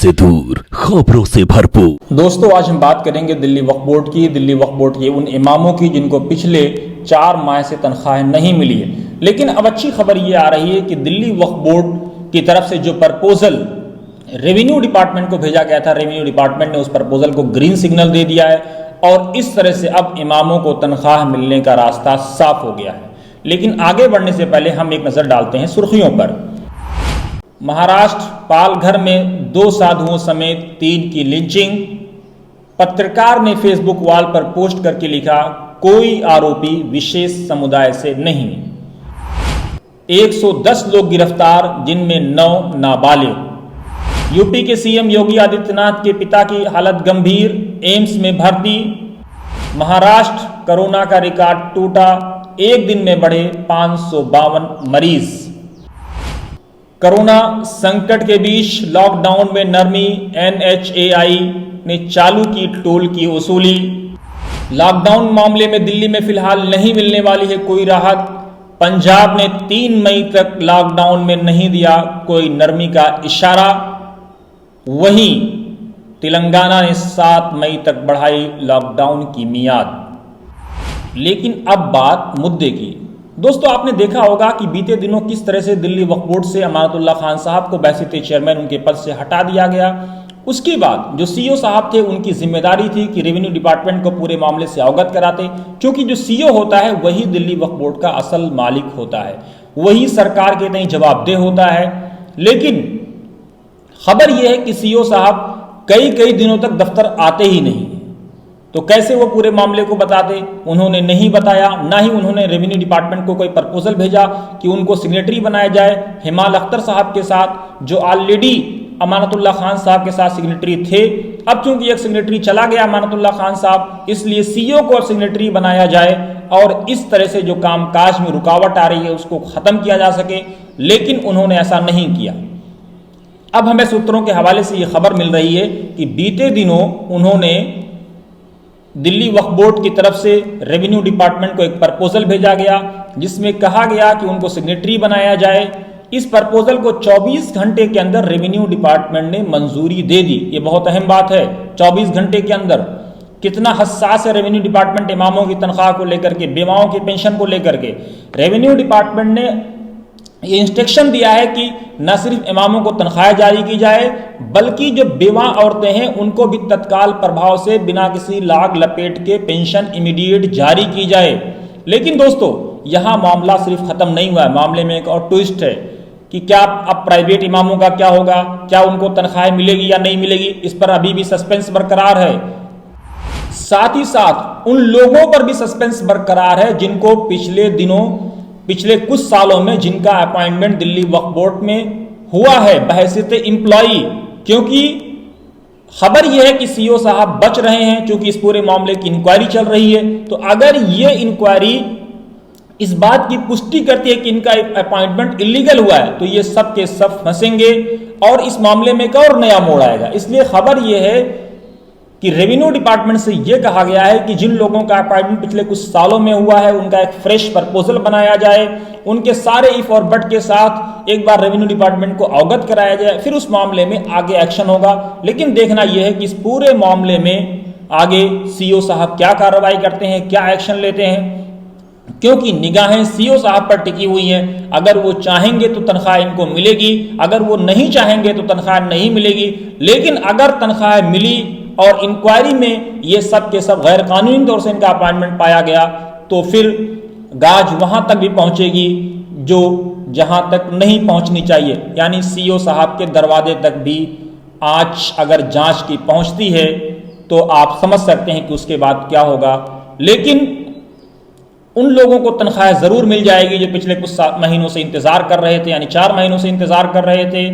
से दूर, खबरों से भरपूर। दोस्तों, आज हम बात करेंगे दिल्ली वक्फ बोर्ड की। दिल्ली वक्फ बोर्ड के उन इमामों की जिनको पिछले 4 माह से तनख्वाहें नहीं मिली है। लेकिन अब अच्छी खबर ये आ रही है कि दिल्ली वक्फ बोर्ड की तरफ से जो प्रपोजल रेवेन्यू डिपार्टमेंट को भेजा गया था, रेवेन्यू डिपार्टमेंट ने उस प्रपोजल को ग्रीन सिग्नल दे दिया है और इस तरह से अब इमामों को तनख्वाह मिलने का रास्ता साफ हो गया है। लेकिन आगे बढ़ने से पहले हम एक नज़र डालते हैं सुर्खियों पर। महाराष्ट्र पालघर में 2 साधुओं समेत 3 की लिंचिंग। पत्रकार ने फेसबुक वॉल पर पोस्ट करके लिखा, कोई आरोपी विशेष समुदाय से नहीं। 110 लोग गिरफ्तार, जिनमें 9 नाबालिग। यूपी के सीएम योगी आदित्यनाथ के पिता की हालत गंभीर, एम्स में भर्ती। महाराष्ट्र कोरोना का रिकॉर्ड टूटा, एक दिन में बढ़े 552 मरीज। कोरोना संकट के बीच लॉकडाउन में नरमी, NHAI ने चालू की टोल की वसूली। लॉकडाउन मामले में दिल्ली में फिलहाल नहीं मिलने वाली है कोई राहत। पंजाब ने 3 मई तक लॉकडाउन में नहीं दिया कोई नरमी का इशारा। वहीं तेलंगाना ने 7 मई तक बढ़ाई लॉकडाउन की मियाद। लेकिन अब बात मुद्दे की। दोस्तों, आपने देखा होगा कि बीते दिनों किस तरह से दिल्ली वक्फ बोर्ड से अमानतुल्लाह खान साहब को बैसित चेयरमैन उनके पद से हटा दिया गया। उसके बाद जो सीईओ साहब थे, उनकी जिम्मेदारी थी कि रेवेन्यू डिपार्टमेंट को पूरे मामले से अवगत कराते, क्योंकि जो सीईओ होता है वही दिल्ली वक्फ बोर्ड का असल मालिक होता है, वही सरकार के तय जवाबदेह होता है। लेकिन खबर यह है कि सीईओ साहब कई दिनों तक दफ्तर आते ही नहीं, तो कैसे वो पूरे मामले को बताते? उन्होंने नहीं बताया। ना ही उन्होंने रेवेन्यू डिपार्टमेंट को कोई प्रपोजल भेजा कि उनको सिग्नेटरी बनाया जाए हिमाल अख्तर साहब के साथ, जो ऑलरेडी अमानतुल्लाह खान साहब के साथ सिग्नेटरी थे। अब चूंकि एक सिग्नेटरी चला गया अमानतुल्लाह खान साहब, इसलिए सीईओ को सिग्नेटरी बनाया जाए और इस तरह से जो कामकाज में रुकावट आ रही है उसको खत्म किया जा सके। लेकिन उन्होंने ऐसा नहीं किया। अब हमें सूत्रों के हवाले से यह खबर मिल रही है कि बीते दिनों उन्होंने दिल्ली वक्फ बोर्ड की तरफ से रेवेन्यू डिपार्टमेंट को एक प्रपोजल भेजा गया, जिसमें कहा गया कि उनको सिग्नेटरी बनाया जाए। इस प्रपोजल को 24 घंटे के अंदर रेवेन्यू डिपार्टमेंट ने मंजूरी दे दी। ये बहुत अहम बात है। 24 घंटे के अंदर कितना हसास है रेवेन्यू डिपार्टमेंट इमामों की तनख्वाह को लेकर के, बेवाओं की पेंशन को लेकर के। रेवेन्यू डिपार्टमेंट ने ये इंस्ट्रक्शन दिया है कि न सिर्फ इमामों को तनख्वाह जारी की जाए, बल्कि जो बेवा औरतें हैं उनको भी तत्काल प्रभाव से बिना किसी लाग लपेट के पेंशन इमीडिएट जारी की जाए। लेकिन दोस्तों, यहां मामला सिर्फ खत्म नहीं हुआ है। मामले में एक और ट्विस्ट है कि क्या अब प्राइवेट इमामों का क्या होगा, क्या उनको तनख्वाह मिलेगी या नहीं मिलेगी, इस पर अभी भी सस्पेंस बरकरार है। साथ ही साथ उन लोगों पर भी सस्पेंस बरकरार है जिनको पिछले कुछ सालों में जिनका अपॉइंटमेंट दिल्ली वक्फ बोर्ड में हुआ है बहैसियत एम्प्लॉई। क्योंकि खबर यह है कि सीईओ साहब बच रहे हैं, क्योंकि इस पूरे मामले की इंक्वायरी चल रही है। तो अगर ये इंक्वायरी इस बात की पुष्टि करती है कि इनका अपॉइंटमेंट इलीगल हुआ है, तो ये सब के सब फंसेंगे और इस मामले में एक और नया मोड़ आएगा। इसलिए खबर यह है कि रेवेन्यू डिपार्टमेंट से यह कहा गया है कि जिन लोगों का अपॉइंटमेंट पिछले कुछ सालों में हुआ है उनका एक फ्रेश प्रपोजल बनाया जाए, उनके सारे इफ और बट के साथ एक बार रेवेन्यू डिपार्टमेंट को अवगत कराया जाए, फिर उस मामले में आगे एक्शन होगा। लेकिन देखना यह है कि इस पूरे मामले में आगे सीईओ साहब क्या कार्रवाई करते हैं, क्या एक्शन लेते हैं, क्योंकि निगाहें सीईओ साहब पर टिकी हुई हैं। अगर वो चाहेंगे तो तनख्वाह इनको मिलेगी, अगर वो नहीं चाहेंगे तो तनख्वाह नहीं मिलेगी। लेकिन अगर तनख्वाह मिली और इंक्वायरी में ये सब के सब गैर कानूनी तौर से इनका अपॉइंटमेंट पाया गया, तो फिर गाज वहां तक भी पहुंचेगी जो जहां तक नहीं पहुंचनी चाहिए। यानी सीईओ साहब के दरवाजे तक भी आंच अगर जांच की पहुंचती है तो आप समझ सकते हैं कि उसके बाद क्या होगा। लेकिन उन लोगों को तनख्वाह जरूर मिल जाएगी जो पिछले कुछ महीनों से इंतजार कर रहे थे, यानी 4 महीनों से इंतजार कर रहे थे।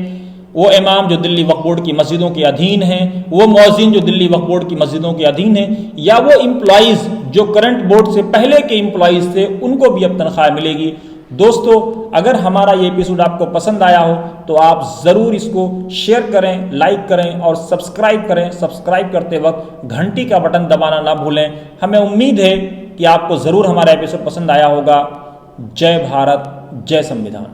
वो इमाम जो दिल्ली वक्फ बोर्ड की मस्जिदों के अधीन हैं, वो मौज़िन जो दिल्ली वक्फ बोर्ड की मस्जिदों के अधीन हैं, या वो इम्प्लॉइज जो करंट बोर्ड से पहले के इम्प्लॉइज थे, उनको भी अब तनख्वाह मिलेगी। दोस्तों, अगर हमारा ये एपिसोड आपको पसंद आया हो तो आप ज़रूर इसको शेयर करें, लाइक करें और सब्सक्राइब करें। सब्सक्राइब करते वक्त घंटी का बटन दबाना ना भूलें। हमें उम्मीद है कि आपको ज़रूर हमारा एपिसोड पसंद आया होगा। जय भारत, जय संविधान।